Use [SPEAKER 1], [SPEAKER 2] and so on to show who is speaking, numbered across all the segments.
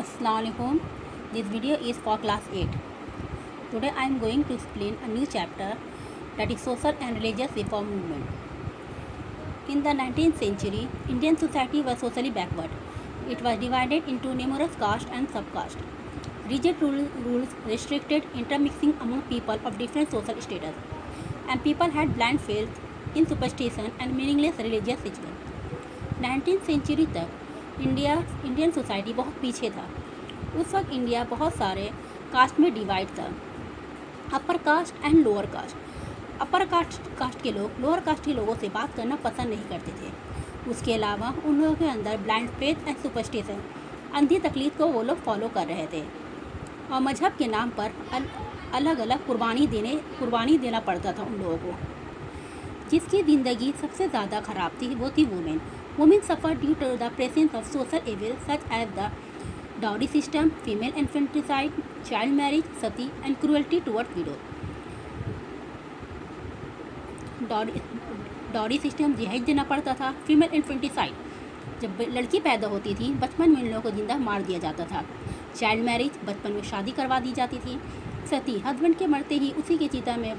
[SPEAKER 1] Assalamualaikum. This video is for class 8. Today I am going to explain a new chapter, that is social and religious reform movement. In the 19th century, Indian society was socially backward. It was divided into numerous castes and subcastes. Rigid rules restricted intermixing among people of different social status, and people had blind faith in superstition and meaningless religious rituals. 19th century तक Indian society बहुत पीछे था। उस वक्त India बहुत सारे cast में divide था, upper caste and lower caste. Upper caste के लोग लोअर कास्ट के लोगों से बात करना पसंद नहीं करते थे। उसके अलावा उन लोगों के अंदर ब्लाइंड फेथ एंड सुपरस्टिशन, अंधी तकलीद को वो लोग फॉलो कर रहे थे, और मजहब के नाम पर अलग अलग कुर्बानी देना पड़ता था उन लोगों को। जिसकी ज़िंदगी सबसे ज़्यादा ख़राब थी वो थी women. Women suffered due to the presence of social evils such as the dowry system, female infanticide, child marriage, sati, and cruelty towards widows. Dowry system जहेज देना पड़ता था। फीमेल इन्फेंटिसाइड, जब लड़की पैदा होती थी बचपन में इन लोगों को जिंदा मार दिया जाता था। चाइल्ड मैरिज, बचपन में शादी करवा दी जाती थी। सती, हस्बैंड के मरते ही उसी के चिता में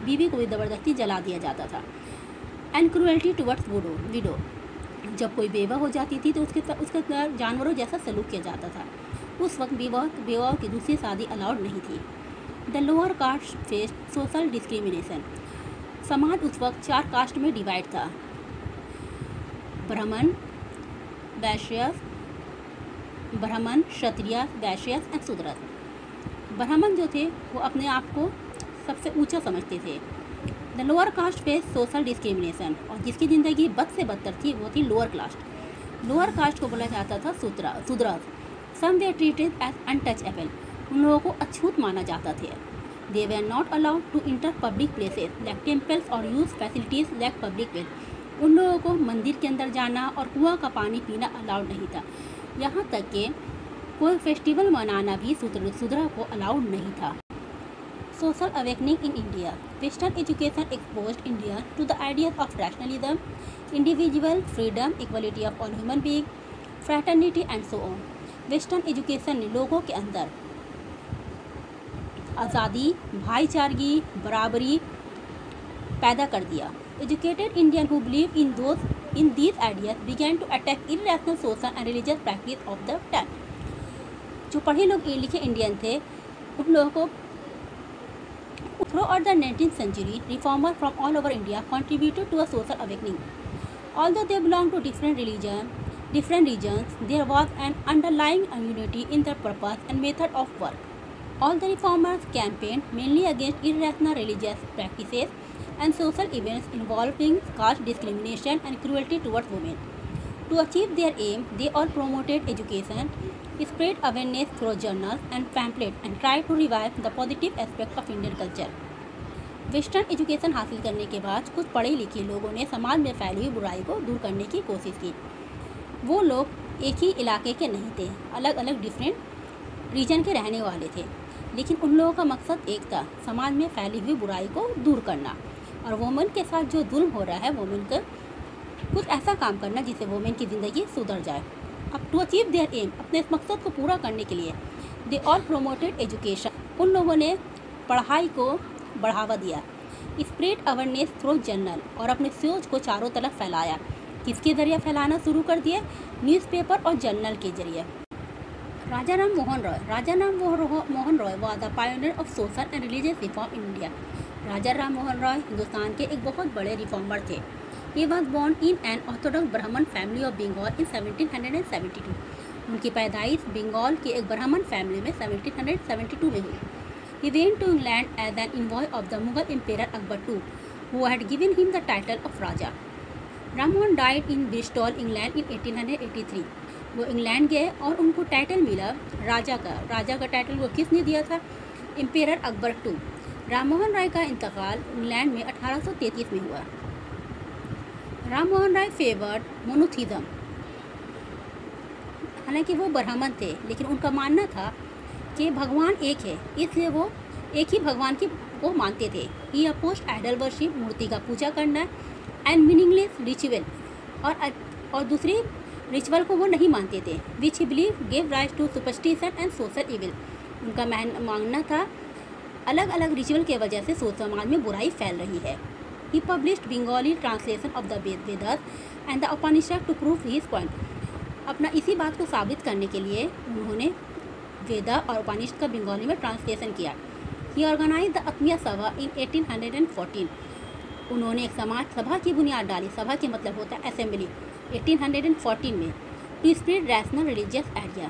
[SPEAKER 1] बीवी को भी ज़बरदस्ती जला दिया जाता था। एंड क्रुएल्टी टुवर्ड्स विडो, जब कोई बेवा हो जाती थी तो उसके जानवरों जैसा सलूक किया जाता था। उस वक्त बेवा की दूसरी शादी अलाउड नहीं थी। The lower caste faced social discrimination. समाज उस वक्त 4 कास्ट में डिवाइड था, ब्राह्मण, क्षत्रिय, वैश्यस एंड शूद्र। ब्राह्मण जो थे वो अपने आप को सबसे ऊंचा समझते थे। The lower caste face social discrimination, और जिसकी ज़िंदगी बद से बदतर थी वो थी लोअर कास्ट। लोअर कास्ट को बोला जाता था शूद्र। सम वे ट्रीटेड एज अनटचएबल, उन लोगों को अछूत माना जाता था। They were not allowed to enter public places like temples और use facilities like public well. उन लोगों को मंदिर के अंदर जाना और कुआं का पानी पीना अलाउड नहीं था। यहाँ तक कि कोई फेस्टिवल मनाना भी शूद्र को अलाउड नहीं था। Social awakening in India. Western education exposed India to the ideas of rationalism, individual freedom, equality of all human beings, fraternity and so on. Western education ने लोगों के अंदर आज़ादी, भाईचारगी, बराबरी पैदा कर दिया। Educated Indians who believed in these ideas began to attack irrational social and religious practice of the time. जो पढ़े लोग लिखे इंडियन थे उन लोगों को Throughout the 19th century, reformers from all over India contributed to a social awakening. Although they belonged to different regions, there was an underlying unity in their purpose and method of work. All the reformers campaigned mainly against irrational religious practices and social events involving caste discrimination and cruelty towards women. To achieve their aim, they all promoted education, spread awareness through journals and pamphlets, and tried to revive the positive aspects of Indian culture. Western education हासिल करने के बाद कुछ पढ़े लिखे लोगों ने समाज में फैली हुई बुराई को दूर करने की कोशिश की। वो लोग एक ही इलाके के नहीं थे, अलग अलग डिफरेंट रीजन के रहने वाले थे, लेकिन उन लोगों का मकसद एक था, समाज में फैली हुई बुराई को दूर करना और वुमेन के साथ जो जुल्म हो रहा है वुमेन का कुछ ऐसा काम करना जिससे वुमेन की ज़िंदगी सुधर जाए। अब टू अचीव देयर एम, अपने इस मकसद को पूरा करने के लिए दे ऑल प्रोमोटेड एजुकेशन, उन लोगों ने पढ़ाई को बढ़ावा दिया। स्प्रेड अवेयरनेस थ्रू जर्नल, और अपने सोच को चारों तरफ फैलाया। किसके ज़रिए फैलाना शुरू कर दिए? न्यूज़पेपर और जर्नल के जरिए। Raja Ram Mohan Roy was the pioneer of social and religious reform in India. Raja Ram Mohan Roy Hindustan के एक बहुत बड़े रिफॉर्मर थे। He was born in an Orthodox Brahmin family of Bengal in 1772. उनकी पैदाइश बंगाल के एक ब्राह्मण फैमिली में 1772 में हुई। He went to England as an envoy of the Mughal Emperor Akbar II, who had given him the title of Raja. Rammohn died in Bristol, England in 1883. वो England गए और उनको टाइटल मिला राजा का। राजा का टाइटल वो किसने दिया था? Emperor Akbar II। राममोहन राय का इंतकाल इंग्लैंड में 1833 में हुआ। Rammohan Roy favoured monotheism. हालांकि वो ब्राह्मण थे, लेकिन उनका मानना था कि भगवान एक है, इसलिए वो एक ही भगवान की वो मानते थे। ही अपोज्ड आइडल वर्शिप, मूर्ति का पूजा करना, एंड मीनिंगलेस रिचुअल, और दूसरी रिचुअल को वो नहीं मानते थे, which he believe gave rise to superstition and social evil. उनका मानना था अलग अलग रिचुअल के वजह से समाज में बुराई फैल रही है। He published Bengali translation of the Vedas and the Upanishad to prove his point. अपना इसी बात को साबित करने के लिए उन्होंने वेदा और उपनिषद का बंगाली में ट्रांसलेशन किया। ही ऑर्गेनाइज द आत्मीय सभा इन 1814। उन्होंने एक समाज सभा की बुनियाद डाली। सभा के मतलब होता है असेंबली। 1814 में to spread rational religious idea.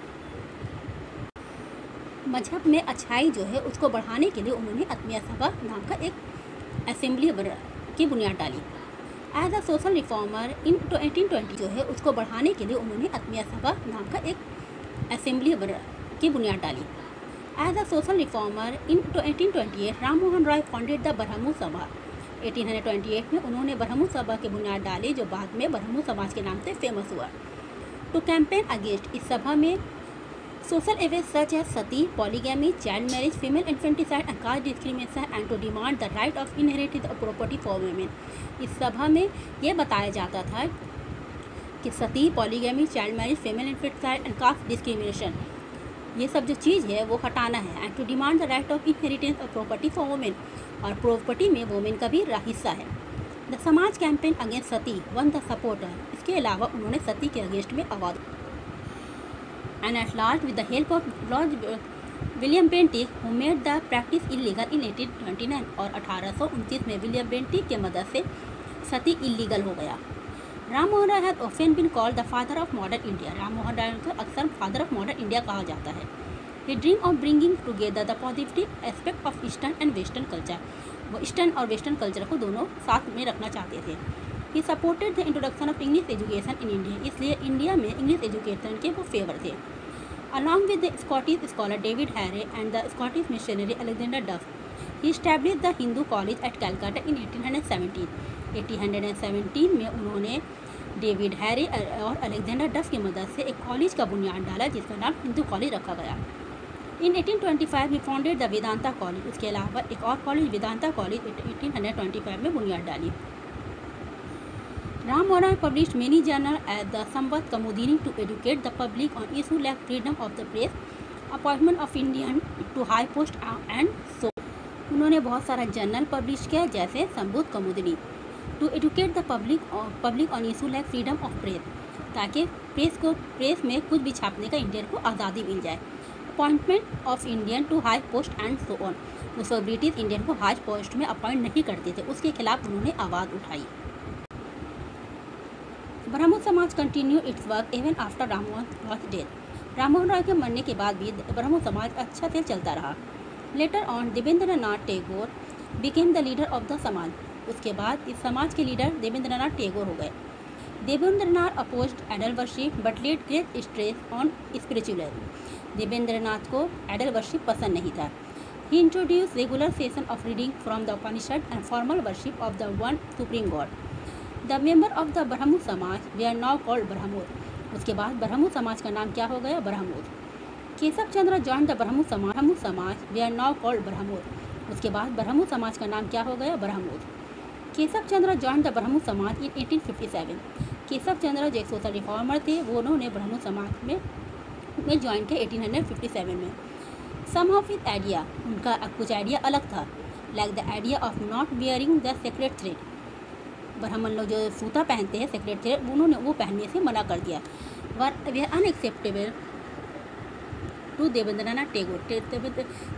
[SPEAKER 1] मजहब में अच्छाई जो है उसको बढ़ाने के लिए उन्होंने आत्मीय सभा नाम का एक असेंबली की बुनियाद डाली। एज अ सोशल रिफॉर्मर इन 1820 जो है उसको बढ़ाने के लिए उन्होंने आत्मीय सभा नाम का एक असेंबली की बुनियाद डाली। As a social reformer in 1828 Ram Mohan Roy founded the Brahmo Sabha. 1828 में उन्होंने ब्रह्मो सभा की बुनियाद डाली, जो बाद में ब्रह्मो समाज के नाम से फेमस हुआ। टू कैंपेन अगेंस्ट, इस सभा में social events such as sati, polygamy, child marriage, female infanticide and caste discrimination and to demand the right of inherited property for women. इस सभा में यह बताया जाता था कि sati, polygamy, child marriage, female infanticide and caste discrimination, ये सब जो चीज़ है वो हटाना है। And to demand the right of inheritance of property for women, और प्रॉपर्टी में वुमेन का भी हिस्सा है। द समाज campaign against Sati one the supporter. इसके अलावा उन्होंने सती के अगेंस्ट में आवाज़। And at last with the help of Lord William Bentinck who made the practice illegal इन 1829, और 1829 में विलियम बेंटिक की मदद से सती इलीगल हो गया। Ram Mohan Rai has often been called the father of modern India. Ram Mohan Rai को अक्सर फादर ऑफ मॉडर्न इंडिया कहा जाता है। He dream of bringing together the positive aspect of eastern and western culture. वो ईस्टर्न और वेस्टर्न कल्चर को दोनों साथ में रखना चाहते थे। He supported the introduction of English education in India. इसलिए इंडिया में इंग्लिश एजुकेशन के वो फेवर थे। Along with the Scottish scholar David Hare and the Scottish missionary Alexander Duff, he established the Hindu College at Calcutta in 1817। 1817 में उन्होंने David हैरे और Alexander डफ की मदद से एक कॉलेज का बुनियाद डाला, जिसका नाम हिंदू कॉलेज रखा गया। इन 1825 ही फाउंडेड द वेदांता कॉलेज। उसके अलावा एक और कॉलेज वेदांता कॉलेज 1825 में बुनियाद डाली। Ram Mohan Rai published many journal at the Sambad Kaumudi to educate the public on issue like freedom of the press, appointment of Indian to high post and so. उन्होंने बहुत सारा जर्नल पब्लिश किया, जैसे Sambad Kaumudi, to educate the public on issue like freedom of press, ताकि press में कुछ भी छापने का इंडियन को आज़ादी मिल जाए। Appointment of Indian to high post and so on. उसको ब्रिटिश इंडियन को हाई पोस्ट में अपॉइंट नहीं करते थे, उसके खिलाफ उन्होंने आवाज़ उठाई। Brahmo Samaj continue its work even after Ram Mohan Roy's death. Ram Mohan Roy के मरने के बाद भी ब्रह्मो समाज अच्छा से चलता रहा। Later on Devendranath Tagore became the leader of the Samaj. उसके बाद इस समाज के लीडर देवेंद्रनाथ टैगोर हो गए। Devendranath opposed idol worship but laid great stress on spiritualism. Devendranath को आइडल वर्शिप पसंद नहीं था। He introduce regular session of reading from the Upanishad and formal worship of the one supreme God. The member of the Brahmo Samaj were now called Brahmos. उसके बाद ब्रह्मो समाज का नाम क्या हो गया? Brahmos. Keshav Chandra join the Brahmo Samaj were now called Brahmos. उसके बाद ब्रह्मो समाज का नाम क्या हो गया? ब्रह्मोस। केशव चंद्र जॉइन द ब्रह्मो समाज इन 1857। केशव चंद्र जो एक सोशल रिफॉर्मर थे, वो उन्होंने ब्रह्मो समाज में ज्वाइन किया 1857 में। सम ऑफ हिज आइडिया, उनका कुछ आइडिया अलग था, like the idea of not wearing the sacred thread. ब्राह्मण लोग जो सूता पहनते हैं सेक्रेट थ्रेड, उन्होंने वो पहनने से मना कर दिया। वे अनएक्सेप्टेबल टू देवेंद्रनाथ टैगोर।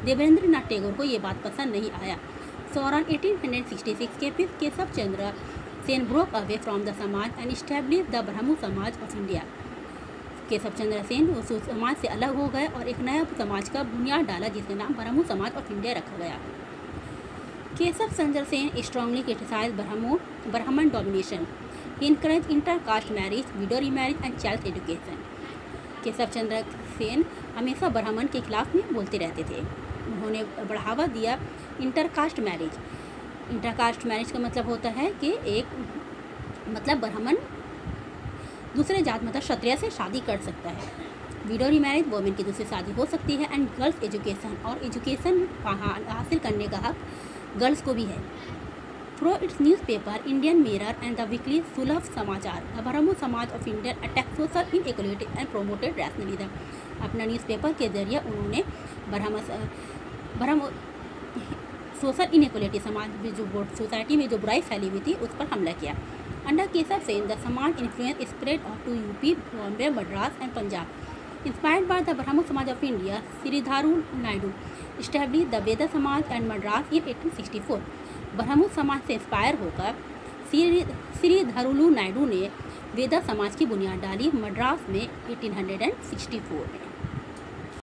[SPEAKER 1] देवेंद्रनाथ टैगोर को ये बात पसंद नहीं आया। सो अराउंड 1866 के फिर Keshav Chandra Sen broke away from the Samaj and establish the Brahmo Samaj of India. Keshav Chandra Sen उस समाज से अलग हो गए और एक नया समाज का बुनियाद डाला, जिसका नाम ब्रह्मो समाज ऑफ इंडिया रखा गया। Keshav Chandra Sen strongly criticise Brahmin domination. He encourage intercaste marriage, widow remarriage and child education. Keshav Chandra Sen हमेशा ब्राह्मण के खिलाफ में बोलते रहते थे। उन्होंने बढ़ावा दिया इंटरकास्ट मैरिज। इंटरकास्ट मैरिज का मतलब होता है कि एक मतलब ब्राह्मण दूसरे जात मतलब क्षत्रिय से शादी कर सकता है। विडो रीमैरिज, वोमेन की दूसरी शादी हो सकती है। एंड गर्ल्स एजुकेशन, और एजुकेशन हासिल करने का हक गर्ल्स को भी है। Through its newspaper, Indian Mirror and the weekly Sulabh Samachar, the Brahmo Samaj of India attacked social inequality and promoted rationalism. अपना न्यूज़पेपर के जरिए उन्होंने ब्रह्म सोशल इनइक्वलिटी, समाज में जो सोसाइटी में जो बुराई फैली हुई थी उस पर हमला किया. Under Keshav Sen the Samaj influence spread to UP, Bombay, Madras and Punjab. Inspired by the Brahmo Samaj of India, Shridharu Naidu established the Veda Samaj and Madras इन 1864. ब्रह्मो समाज से इंस्पायर होकर श्रीधरुलु नायडू ने वेदा समाज की बुनियाद डाली मद्रास में 1864 में.